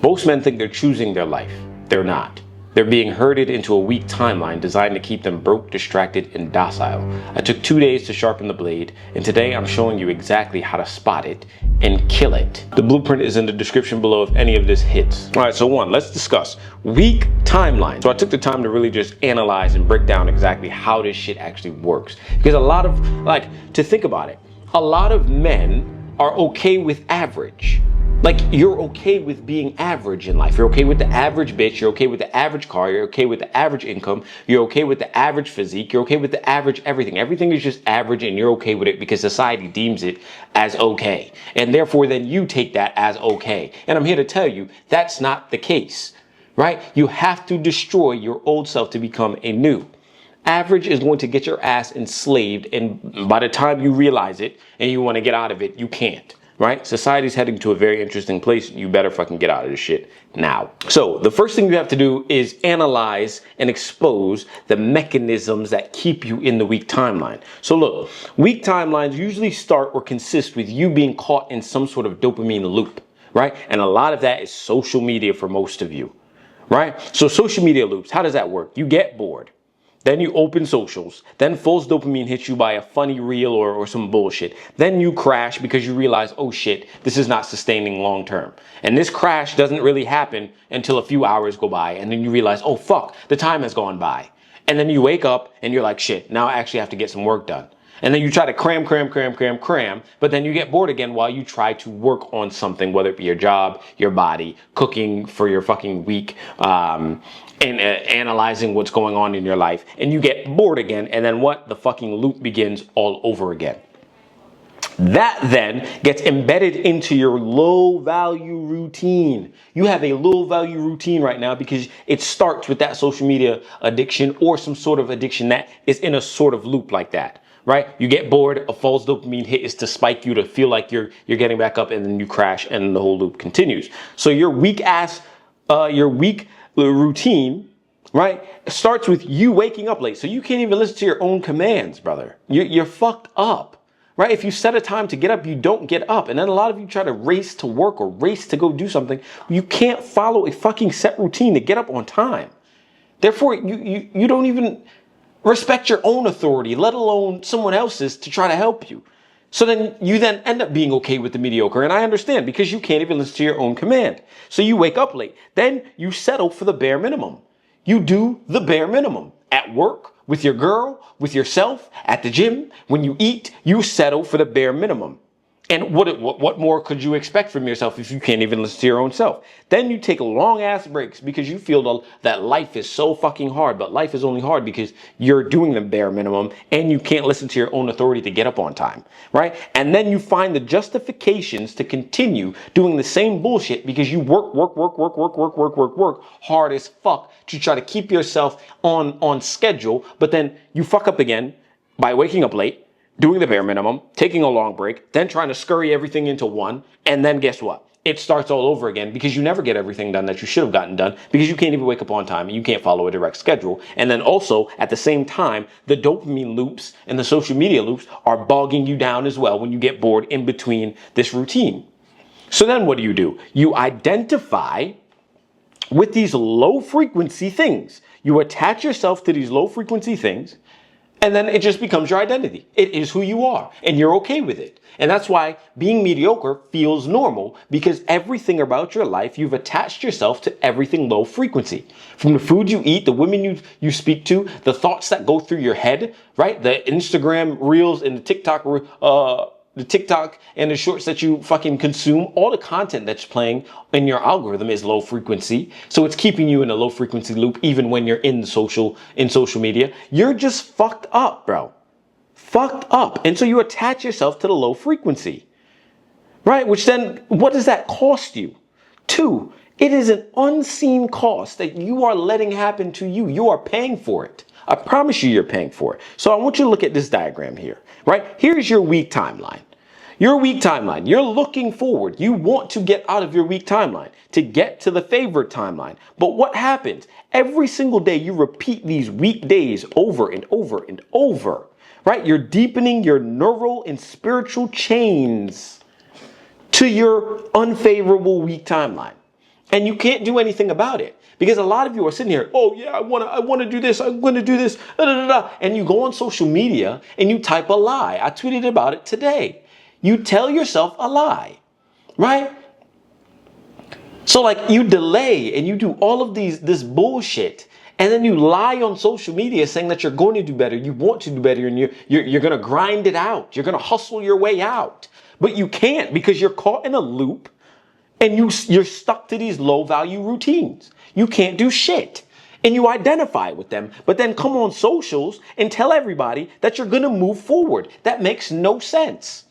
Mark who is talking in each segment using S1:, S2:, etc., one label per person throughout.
S1: Most men think they're choosing their life. They're not. They're being herded into a weak timeline designed to keep them broke, distracted, and docile. I took 2 days to sharpen the blade, and today I'm showing you exactly how to spot it and kill it. The blueprint is in the description below if any of this hits. All right, so let's discuss weak timeline. So I took the time to really just analyze and break down exactly how this shit actually works. Because to think about it, a lot of men are okay with average. Like, you're okay with being average in life. You're okay with the average bitch. You're okay with the average car. You're okay with the average income. You're okay with the average physique. You're okay with the average everything. Everything is just average, and you're okay with it because society deems it as okay. And therefore, then you take that as okay. And I'm here to tell you, that's not the case, right? You have to destroy your old self to become a new. Average is going to get your ass enslaved, and by the time you realize it and you want to get out of it, you can't. Right? Society's heading to a very interesting place. You better fucking get out of this shit now. So the first thing you have to do is analyze and expose the mechanisms that keep you in the weak timeline. So look, weak timelines usually start or consist with you being caught in some sort of dopamine loop, right? And a lot of that is social media for most of you, right? So social media loops, how does that work? You get bored. Then you open socials, then false dopamine hits you by a funny reel or some bullshit. Then you crash because you realize, oh shit, this is not sustaining long term. And this crash doesn't really happen until a few hours go by. And then you realize, oh fuck, the time has gone by. And then you wake up and you're like, shit, now I actually have to get some work done. And then you try to cram, but then you get bored again while you try to work on something, whether it be your job, your body, cooking for your fucking week, and analyzing what's going on in your life. And you get bored again, and then what? The fucking loop begins all over again. That then gets embedded into your low value routine. You have a low value routine right now because it starts with that social media addiction or some sort of addiction that is in a sort of loop like that. Right? You get bored, a false dopamine hit is to spike you to feel like you're getting back up, and then you crash and the whole loop continues. So your weak routine, right, starts with you waking up late. So you can't even listen to your own commands, brother. You're fucked up, right? If you set a time to get up, you don't get up. And then a lot of you try to race to work or race to go do something. You can't follow a fucking set routine to get up on time. Therefore, you don't even respect your own authority, let alone someone else's, to try to help you. So then you end up being okay with the mediocre. And I understand, because you can't even listen to your own command. So you wake up late. Then you settle for the bare minimum. You do the bare minimum. At work, with your girl, with yourself, at the gym, when you eat, you settle for the bare minimum. And what more could you expect from yourself if you can't even listen to your own self? Then you take long ass breaks because you feel that life is so fucking hard, but life is only hard because you're doing the bare minimum and you can't listen to your own authority to get up on time, right? And then you find the justifications to continue doing the same bullshit because you work hard as fuck to try to keep yourself on schedule, but then you fuck up again by waking up late, doing the bare minimum, taking a long break, then trying to scurry everything into one. And then guess what? It starts all over again because you never get everything done that you should have gotten done because you can't even wake up on time and you can't follow a direct schedule. And then also at the same time, the dopamine loops and the social media loops are bogging you down as well when you get bored in between this routine. So then what do? You identify with these low frequency things. You attach yourself to these low frequency things. And then it just becomes your identity. It is who you are, and you're okay with it. And that's why being mediocre feels normal, because everything about your life, you've attached yourself to everything low frequency. From the food you eat, the women you speak to, the thoughts that go through your head, right? The Instagram reels and the TikTok and the shorts that you fucking consume, all the content that's playing in your algorithm is low frequency. So it's keeping you in a low frequency loop even when you're in social media. You're just fucked up, bro. Fucked up. And so you attach yourself to the low frequency, right? Which then, what does that cost you? 2, it is an unseen cost that you are letting happen to you. You are paying for it. I promise you're paying for it. So I want you to look at this diagram here, right? Here's your weak timeline. Your weak timeline. You're looking forward. You want to get out of your weak timeline to get to the favorite timeline. But what happens? Every single day you repeat these weak days over and over and over, right? You're deepening your neural and spiritual chains to your unfavorable weak timeline. And you can't do anything about it because a lot of you are sitting here, oh yeah, I want to do this, I'm going to do this, da, da, da, da. And you go on social media and you type a lie. I tweeted about it today. You tell yourself a lie, right? So like you delay and you do all of this bullshit, and then you lie on social media saying that you're going to do better, you want to do better, and you're going to grind it out, you're going to hustle your way out, but you can't because you're caught in a loop. And you're stuck to these low value routines. You can't do shit. And you identify with them, but then come on socials and tell everybody that you're going to move forward. That makes no sense.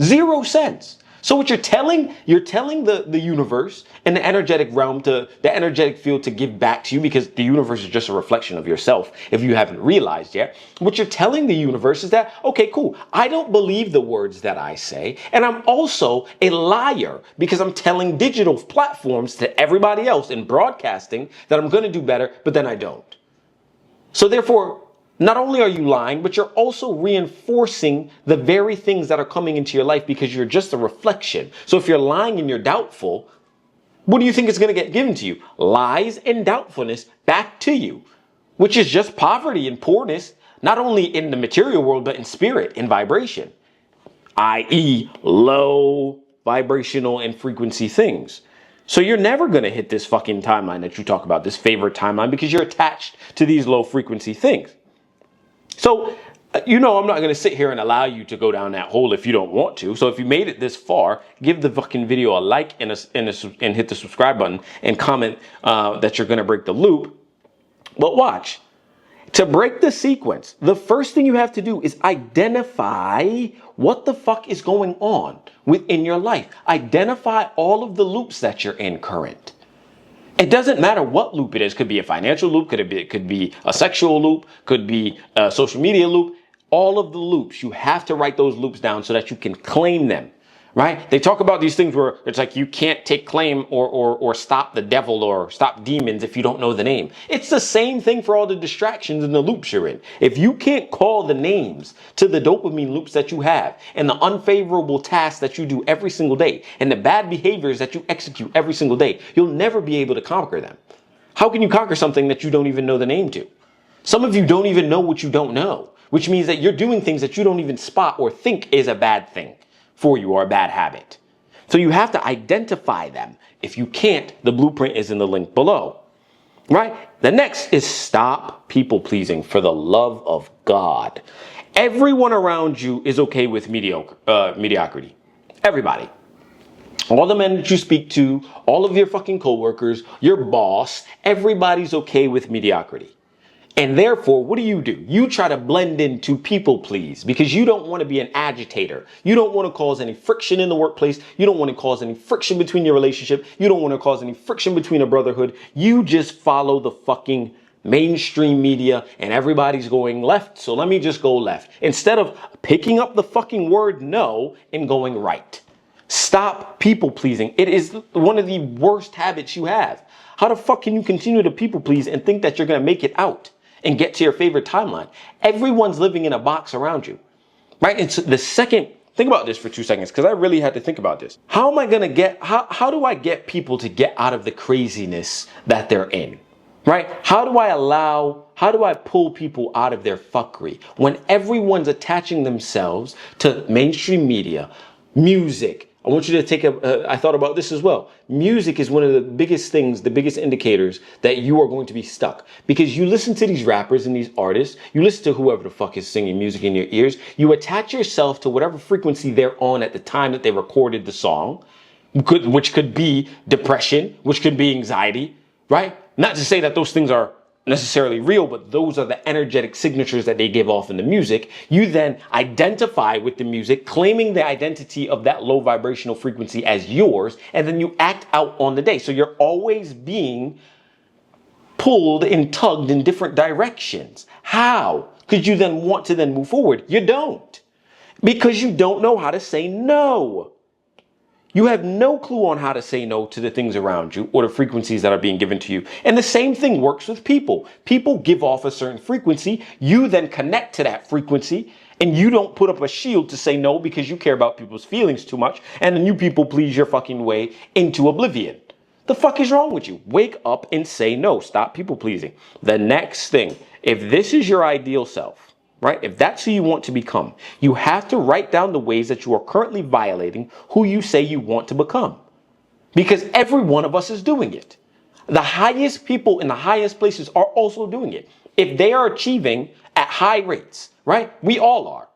S1: 0 sense. So what you're telling the universe and the energetic realm, to the energetic field, to give back to you, because the universe is just a reflection of yourself if you haven't realized yet. What you're telling the universe is that, okay, cool, I don't believe the words that I say, and I'm also a liar because I'm telling digital platforms to everybody else in broadcasting that I'm going to do better, but then I don't. So therefore, not only are you lying, but you're also reinforcing the very things that are coming into your life because you're just a reflection. So if you're lying and you're doubtful, what do you think is going to get given to you? Lies and doubtfulness back to you, which is just poverty and poorness, not only in the material world, but in spirit, in vibration, i.e. low vibrational and frequency things. So you're never going to hit this fucking timeline that you talk about, this favorite timeline, because you're attached to these low frequency things. So, I'm not going to sit here and allow you to go down that hole if you don't want to. So if you made it this far, give the fucking video a like and hit the subscribe button and comment that you're going to break the loop. But watch. To break the sequence, the first thing you have to do is identify what the fuck is going on within your life. Identify all of the loops that you're in current. It doesn't matter what loop it is. Could be a financial loop, could be a sexual loop, could be a social media loop. All of the loops, you have to write those loops down so that you can claim them, right? They talk about these things where it's like you can't take claim or stop the devil or stop demons if you don't know the name. It's the same thing for all the distractions and the loops you're in. If you can't call the names to the dopamine loops that you have and the unfavorable tasks that you do every single day and the bad behaviors that you execute every single day, you'll never be able to conquer them. How can you conquer something that you don't even know the name to? Some of you don't even know what you don't know, which means that you're doing things that you don't even spot or think is a bad thing for you or a bad habit. So you have to identify them. If you can't, the blueprint is in the link below, right? The next is stop people pleasing, for the love of God. Everyone around you is okay with mediocrity. Everybody. All the men that you speak to, all of your fucking coworkers, your boss, everybody's okay with mediocrity. And therefore, what do? You try to blend into people please because you don't want to be an agitator. You don't want to cause any friction in the workplace. You don't want to cause any friction between your relationship. You don't want to cause any friction between a brotherhood. You just follow the fucking mainstream media and everybody's going left. So let me just go left instead of picking up the fucking word no and going right. Stop people pleasing. It is one of the worst habits you have. How the fuck can you continue to people please and think that you're going to make it out and get to your favorite timeline? Everyone's living in a box around you, right? And so the second, think about this for 2 seconds, because I really had to think about this. How am I going to how do I get people to get out of the craziness that they're in, right? How do I pull people out of their fuckery when everyone's attaching themselves to mainstream media, music? I want you to take I thought about this as well. Music is one of the biggest things, the biggest indicators that you are going to be stuck. Because you listen to these rappers and these artists, you listen to whoever the fuck is singing music in your ears, you attach yourself to whatever frequency they're on at the time that they recorded the song, which could be depression, which could be anxiety, right? Not to say that those things are necessarily real, but those are the energetic signatures that they give off in the music. You then identify with the music, claiming the identity of that low vibrational frequency as yours, and then you act out on the day. So you're always being pulled and tugged in different directions. How could you then want to then move forward? You don't, because you don't know how to say no. You have no clue on how to say no to the things around you or the frequencies that are being given to you. And the same thing works with people. People give off a certain frequency. You then connect to that frequency and you don't put up a shield to say no because you care about people's feelings too much. And then you people please your fucking way into oblivion. The fuck is wrong with you? Wake up and say no. Stop people pleasing. The next thing, if this is your ideal self, right? If that's who you want to become, you have to write down the ways that you are currently violating who you say you want to become. Because every one of us is doing it. The highest people in the highest places are also doing it. If they are achieving at high rates, right? We all are.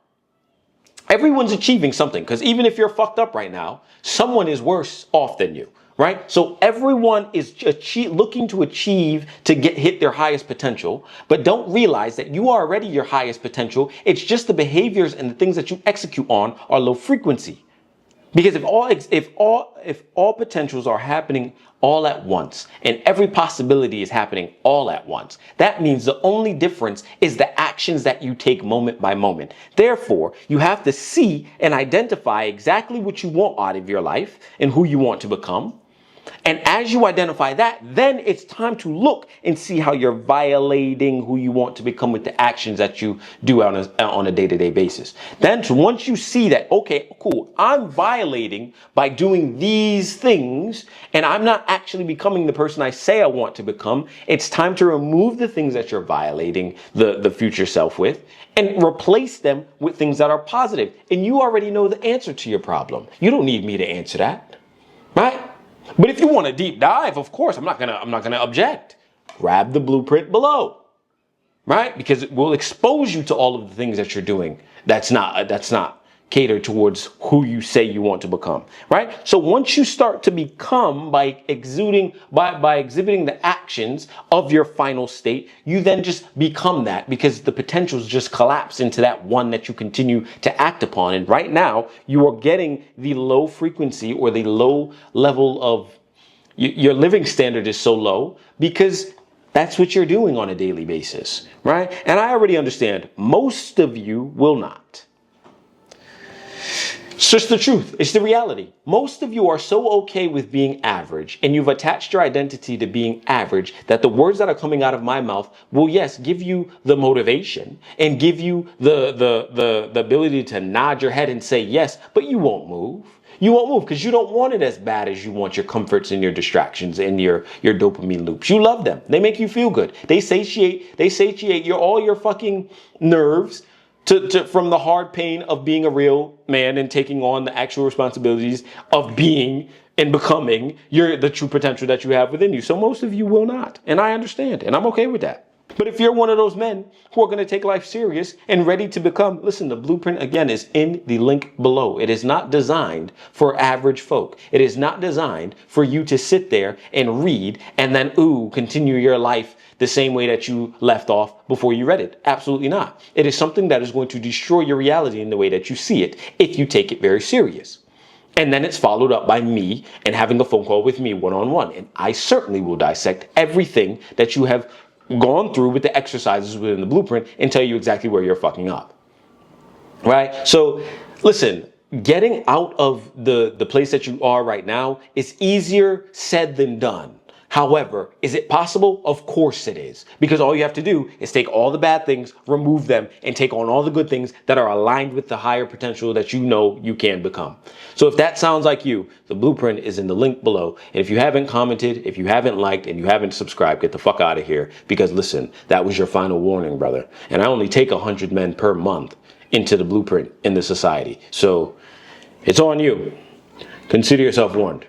S1: Everyone's achieving something, because even if you're fucked up right now, someone is worse off than you, right? So everyone is looking to achieve to hit their highest potential, but don't realize that you are already your highest potential. It's just the behaviors and the things that you execute on are low frequency. Because if all potentials are happening all at once, and every possibility is happening all at once, that means the only difference is the actions that you take moment by moment. Therefore, you have to see and identify exactly what you want out of your life and who you want to become. And as you identify that, then it's time to look and see how you're violating who you want to become with the actions that you do on a day-to-day basis. Then once you see that, okay, cool, I'm violating by doing these things, and I'm not actually becoming the person I say I want to become, it's time to remove the things that you're violating the future self with and replace them with things that are positive. And you already know the answer to your problem. You don't need me to answer that, right? But if you want a deep dive, of course, I'm not gonna object. Grab the blueprint below, right? Because it will expose you to all of the things that you're doing that's not catered towards who you say you want to become, right? So once you start to become by exhibiting the actions of your final state, you then just become that, because the potentials just collapse into that one that you continue to act upon. And right now you are getting the low frequency or the low level of your living standard is so low because that's what you're doing on a daily basis, right? And I already understand most of you will not. It's just the truth. It's the reality. Most of you are so okay with being average, and you've attached your identity to being average, that the words that are coming out of my mouth will, yes, give you the motivation and give you the ability to nod your head and say yes, but you won't move. You won't move because you don't want it as bad as you want your comforts and your distractions and your dopamine loops. You love them. They make you feel good. They satiate all your fucking nerves from the hard pain of being a real man and taking on the actual responsibilities of being and becoming the true potential that you have within you. So most of you will not. And I understand. And I'm okay with that. But if you're one of those men who are going to take life serious and ready to become, listen, the blueprint again is in the link below. It is not designed for average folk. It is not designed for you to sit there and read and then, continue your life the same way that you left off before you read it. Absolutely not. It is something that is going to destroy your reality in the way that you see it if you take it very serious. And then it's followed up by me and having a phone call with me one-on-one. And I certainly will dissect everything that you have gone through with the exercises within the blueprint and tell you exactly where you're fucking up. Right? So listen, getting out of the place that you are right now is easier said than done. However, is it possible? Of course it is. Because all you have to do is take all the bad things, remove them, and take on all the good things that are aligned with the higher potential that you know you can become. So if that sounds like you, the blueprint is in the link below. And if you haven't commented, if you haven't liked, and you haven't subscribed, get the fuck out of here. Because listen, that was your final warning, brother. And I only take 100 men per month into the blueprint in the society. So it's on you. Consider yourself warned.